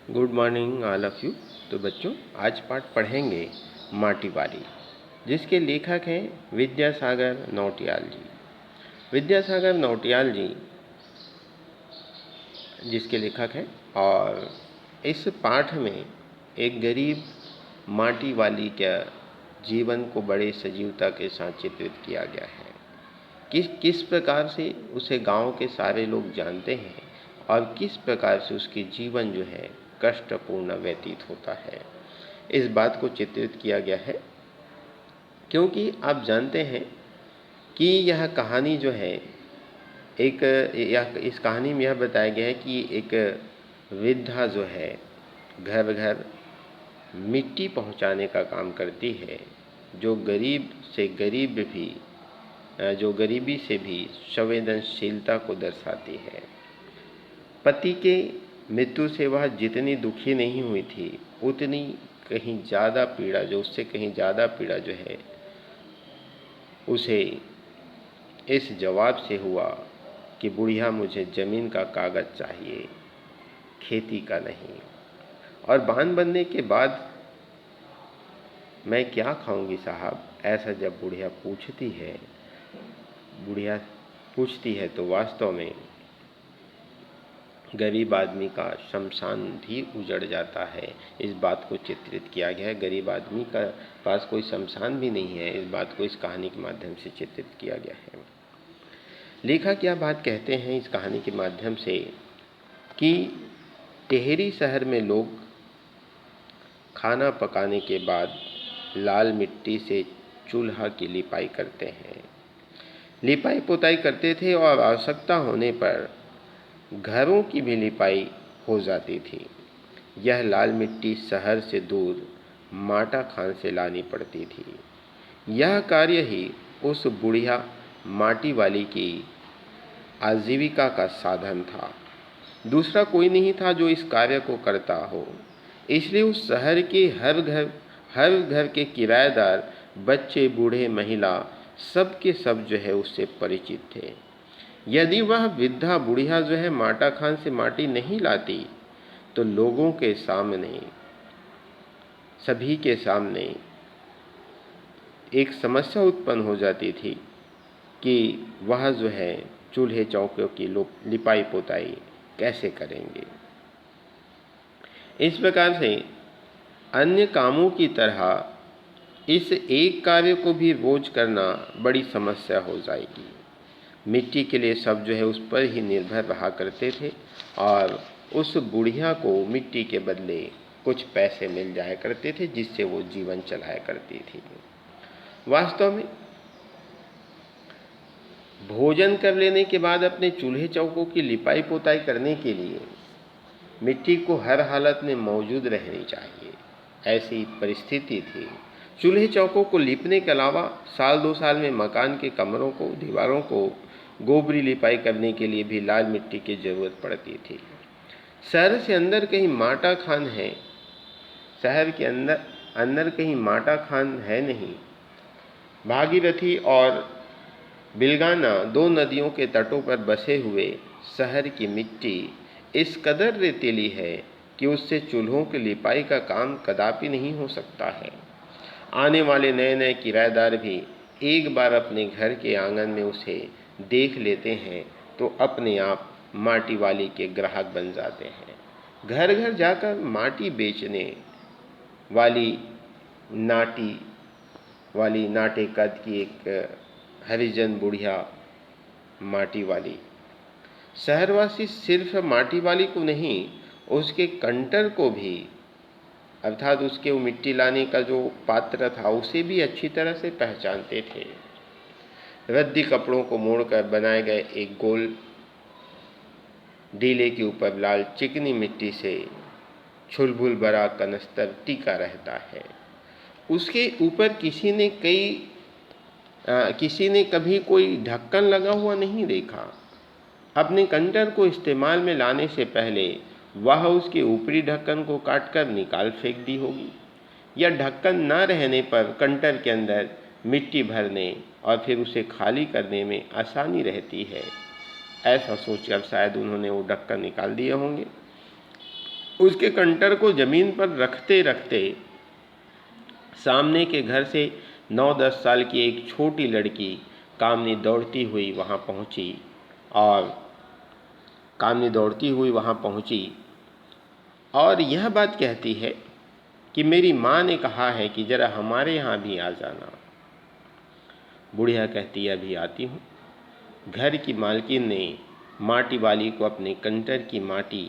Good morning all of you. तो बच्चों, आज पाठ पढ़ेंगे माटी वाली, जिसके लेखक हैं विद्यासागर नौटियाल जी। विद्यासागर नौटियाल जी जिसके लेखक हैं, और इस पाठ में एक गरीब माटी वाली के जीवन को बड़े सजीवता के साथ चित्रित किया गया है। किस प्रकार से उसे गांव के सारे लोग जानते हैं और किस प्रकार से उसकी जीवन जो है कष्टपूर्ण व्यतीत होता है, इस बात को चित्रित किया गया है। क्योंकि आप जानते हैं कि यह कहानी जो है इस कहानी में यह बताया गया है कि एक वृद्धा जो है घर घर मिट्टी पहुंचाने का काम करती है, जो गरीबी से भी संवेदनशीलता को दर्शाती है। पति के मृत्यु से वह जितनी दुखी नहीं हुई थी, उतनी उससे कहीं ज़्यादा पीड़ा जो है उसे इस जवाब से हुआ कि बुढ़िया, मुझे ज़मीन का कागज़ चाहिए, खेती का नहीं। और बांध बनने के बाद मैं क्या खाऊंगी साहब, ऐसा जब बुढ़िया पूछती है तो वास्तव में गरीब आदमी का शमशान भी उजड़ जाता है। इस बात को चित्रित किया गया है। गरीब आदमी का पास कोई शमशान भी नहीं है, इस बात को इस कहानी के माध्यम से चित्रित किया गया है। लेखक क्या बात कहते हैं इस कहानी के माध्यम से कि टेहरी शहर में लोग खाना पकाने के बाद लाल मिट्टी से चूल्हा की लिपाई करते हैं, लिपाई पोताई करते थे, और आवश्यकता होने पर घरों की भी लिपाई हो जाती थी। यह लाल मिट्टी शहर से दूर माटा खान से लानी पड़ती थी। यह कार्य ही उस बुढ़िया माटी वाली की आजीविका का साधन था। दूसरा कोई नहीं था जो इस कार्य को करता हो। इसलिए उस शहर के हर घर के किराएदार, बच्चे, बूढ़े, महिला, सब के सब जो है उससे परिचित थे। यदि वह वृद्धा बुढ़िया जो है माटा खान से माटी नहीं लाती, तो लोगों के सामने, सभी के सामने एक समस्या उत्पन्न हो जाती थी कि वह जो है चूल्हे चौकों की लिपाई पोताई कैसे करेंगे। इस प्रकार से अन्य कामों की तरह इस एक कार्य को भी रोज करना बड़ी समस्या हो जाएगी। मिट्टी के लिए सब जो है उस पर ही निर्भर रहा करते थे, और उस बुढ़िया को मिट्टी के बदले कुछ पैसे मिल जाया करते थे, जिससे वो जीवन चलाया करती थी। वास्तव में भोजन कर लेने के बाद अपने चूल्हे चौकों की लिपाई पोताई करने के लिए मिट्टी को हर हालत में मौजूद रहनी चाहिए, ऐसी परिस्थिति थी। चूल्हे चौकों को लीपने के अलावा साल 2 साल में मकान के कमरों को, दीवारों को गोबरी लिपाई करने के लिए भी लाल मिट्टी की जरूरत पड़ती थी। शहर से अंदर कहीं माटा खान है, शहर के अंदर कहीं माटा खान है नहीं। भागीरथी और बिलगाना, 2 नदियों के तटों पर बसे हुए शहर की मिट्टी इस कदर रेतीली है कि उससे चूल्हों की लिपाई का काम कदापि नहीं हो सकता है। आने वाले नए नए किराएदार भी एक बार अपने घर के आंगन में उसे देख लेते हैं तो अपने आप माटी वाली के ग्राहक बन जाते हैं। घर घर जाकर माटी बेचने वाली नाटे कद की एक हरिजन बुढ़िया माटी वाली। शहरवासी सिर्फ माटी वाली को नहीं, उसके कंटर को भी, अर्थात उसके वो मिट्टी लाने का जो पात्र था, उसे भी अच्छी तरह से पहचानते थे। रद्दी कपड़ों को मोड़कर बनाए गए एक गोल डीले के ऊपर लाल चिकनी मिट्टी से छुलबुल भरा कनस्तर टीका रहता है। उसके ऊपर किसी ने कभी कोई ढक्कन लगा हुआ नहीं देखा। अपने कंटर को इस्तेमाल में लाने से पहले वह उसके ऊपरी ढक्कन को काटकर निकाल फेंक दी होगी, या ढक्कन न रहने पर कंटर के अंदर मिट्टी भरने और फिर उसे खाली करने में आसानी रहती है। ऐसा सोचकर शायद उन्होंने वो ढक्कन निकाल दिए होंगे। उसके कंटर को जमीन पर रखते रखते सामने के घर से 9-10 साल की एक छोटी लड़की कामनी दौड़ती हुई वहाँ पहुँची और यह बात कहती है कि मेरी माँ ने कहा है कि ज़रा हमारे यहाँ भी आ जाना। बुढ़िया कहती है अभी आती हूँ। घर की मालकिन ने माटी वाली को अपने कंटर की माटी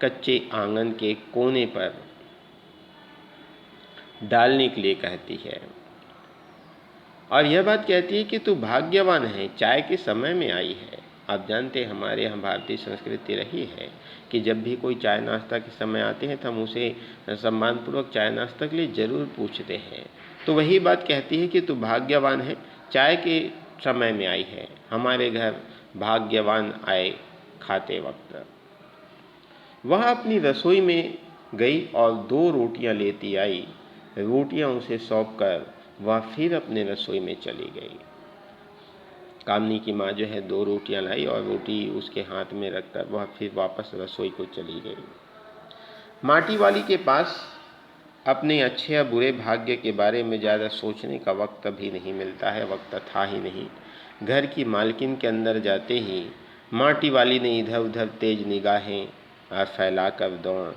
कच्चे आंगन के कोने पर डालने के लिए कहती है और यह बात कहती है कि तू भाग्यवान है, चाय के समय में आई है। आप जानते हैं हमारे यहाँ भारतीय संस्कृति रही है कि जब भी कोई चाय नाश्ता के समय आते हैं तो हम उसे सम्मानपूर्वक चाय नाश्ता के लिए ज़रूर पूछते हैं। तो वही बात कहती है कि तू भाग्यवान है, चाय के समय में आई है। हमारे घर भाग्यवान आए खाते वक्त। वह अपनी रसोई में गई और 2 रोटियां लेती आई। रोटियां उसे सौंप कर वह फिर अपने रसोई में चली गई। कामनी की माँ जो है 2 रोटियां लाई और रोटी उसके हाथ में रखकर वह फिर वापस रसोई को चली गई। माटी वाली के पास अपने अच्छे या बुरे भाग्य के बारे में ज़्यादा सोचने का वक्त भी नहीं मिलता है, वक्त था ही नहीं। घर की मालकिन के अंदर जाते ही माटी वाली ने इधर उधर तेज निगाहें फैलाकर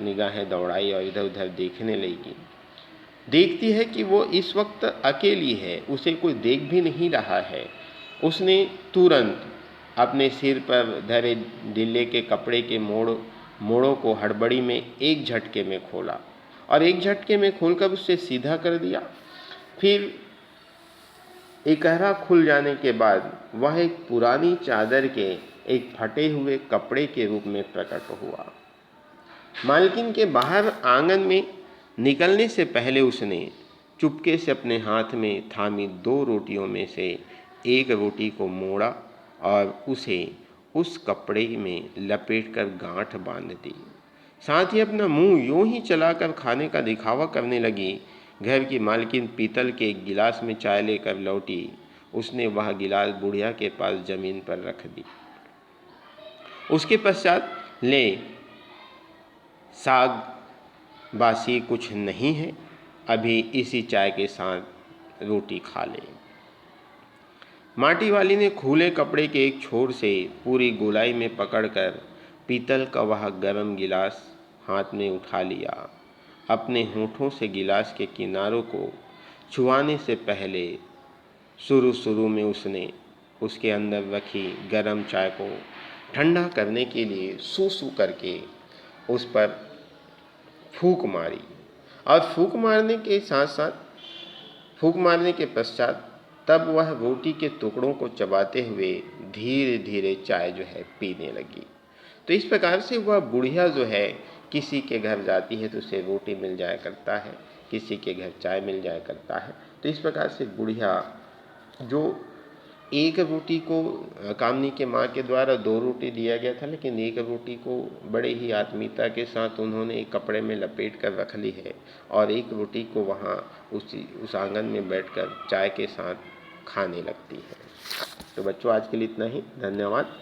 निगाहें दौड़ाई और इधर उधर देखने लगी। देखती है कि वो इस वक्त अकेली है, उसे कोई देख भी नहीं रहा है। उसने तुरंत अपने सिर पर धरे ढीले के कपड़े के मोड़ों को हड़बड़ी में एक झटके में खोला और एक झटके में खोलकर उसे सीधा कर दिया। फिर इकहरा खुल जाने के बाद वह एक पुरानी चादर के एक फटे हुए कपड़े के रूप में प्रकट हुआ। मालकिन के बाहर आंगन में निकलने से पहले उसने चुपके से अपने हाथ में थामी 2 रोटियों में से एक रोटी को मोड़ा और उसे उस कपड़े में लपेटकर गांठ बांध दी। साथ ही अपना मुंह यूं ही चलाकर खाने का दिखावा करने लगी। घर की मालकिन पीतल के एक गिलास में चाय लेकर लौटी। उसने वह गिलास बुढ़िया के पास जमीन पर रख दी। उसके पश्चात ले साग बासी कुछ नहीं है, अभी इसी चाय के साथ रोटी खा ले। माटी वाली ने खुले कपड़े के एक छोर से पूरी गोलाई में पकड़कर पीतल का वह गर्म गिलास हाथ में उठा लिया। अपने होठों से गिलास के किनारों को छुआने से पहले शुरू में उसने उसके अंदर रखी गर्म चाय को ठंडा करने के लिए सूसू करके उस पर फूंक मारी और फूंक मारने के पश्चात तब वह रोटी के टुकड़ों को चबाते हुए धीरे धीरे चाय जो है पीने लगी। तो इस प्रकार से वह बुढ़िया जो है किसी के घर जाती है तो उसे रोटी मिल जाया करता है, किसी के घर चाय मिल जाया करता है। तो इस प्रकार से बुढ़िया जो एक रोटी को कामनी के माँ के द्वारा 2 रोटी दिया गया था, लेकिन एक रोटी को बड़े ही आत्मीयता के साथ उन्होंने एक कपड़े में लपेट कर रख ली है और एक रोटी को वहाँ उस आंगन में बैठकर चाय के साथ खाने लगती है। तो बच्चों आज के लिए इतना ही। धन्यवाद।